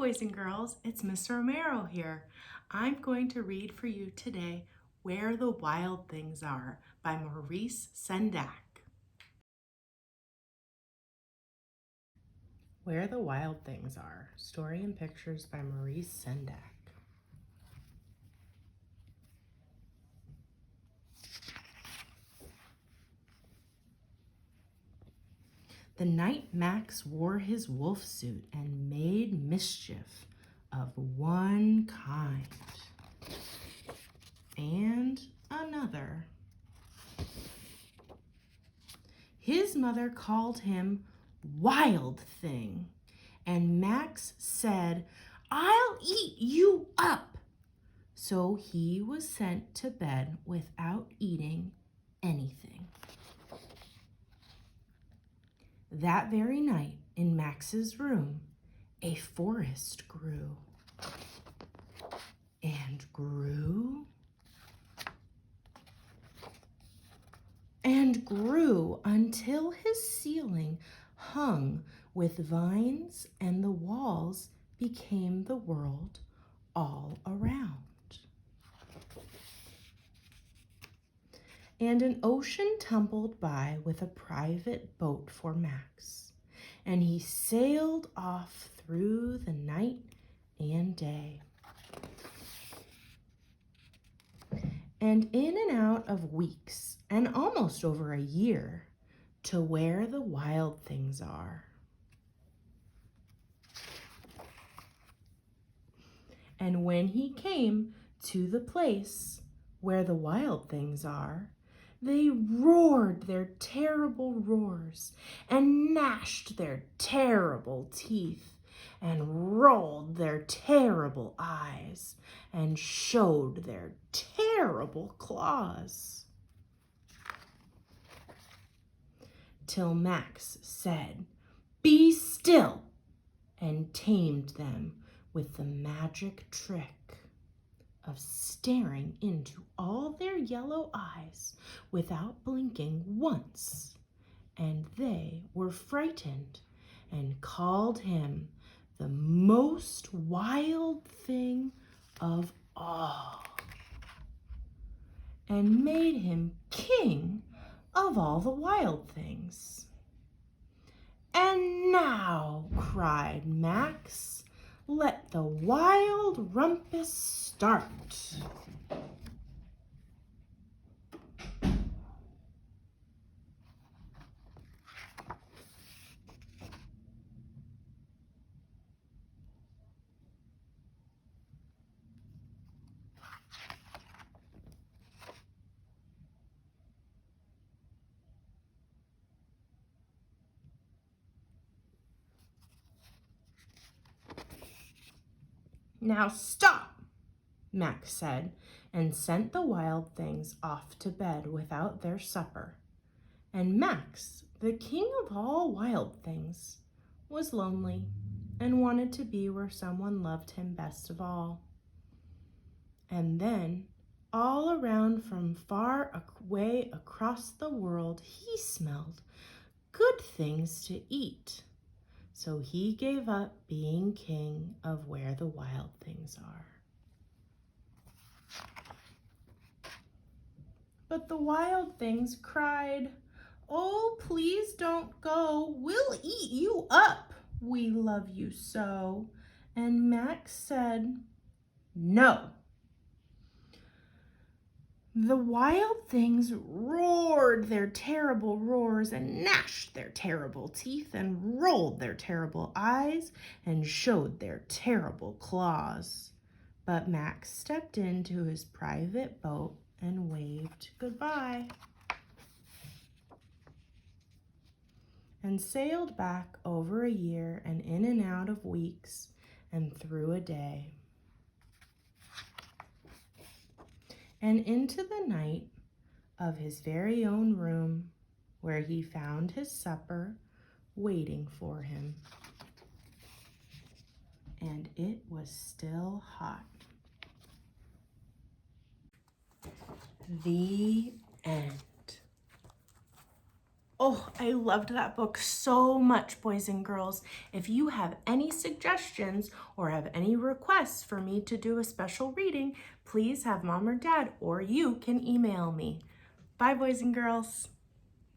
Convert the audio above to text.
boys and girls, it's Mr. Romero here. I'm going to read for you today Where the Wild Things Are by Maurice Sendak. Where the Wild Things Are, story and pictures by Maurice Sendak. The night Max wore his wolf suit and made mischief of one kind and another. His mother called him Wild Thing, and Max said, "I'll eat you up." So he was sent to bed without eating anything. That very night, in Max's room, a forest grew and grew and grew until his ceiling hung with vines and the walls became the world all around. And an ocean tumbled by with a private boat for Max, and he sailed off through the night and day. And in and out of weeks, and almost over a year, to where the wild things are. And when he came to the place where the wild things are, they roared their terrible roars and gnashed their terrible teeth and rolled their terrible eyes and showed their terrible claws. Till Max said, "Be still," and tamed them with the magic trick of staring into all their yellow eyes without blinking once. And they were frightened and called him the most wild thing of all, and made him king of all the wild things. "And now," cried Max, "let the wild rumpus start." "Now stop," Max said, and sent the wild things off to bed without their supper. And Max, the king of all wild things, was lonely and wanted to be where someone loved him best of all. And then, all around from far away across the world, he smelled good things to eat. So he gave up being king of where the wild things are. But the wild things cried, "Oh, please don't go. We'll eat you up. We love you so." And Max said, "No." The wild things roared their terrible roars and gnashed their terrible teeth and rolled their terrible eyes and showed their terrible claws. But Max stepped into his private boat and waved goodbye and sailed back over a year and in and out of weeks and through a day. And into the night of his very own room, where he found his supper waiting for him. And it was still hot. The end. Oh, I loved that book so much, boys and girls. If you have any suggestions or have any requests for me to do a special reading, please have Mom or Dad or you can email me. Bye, boys and girls.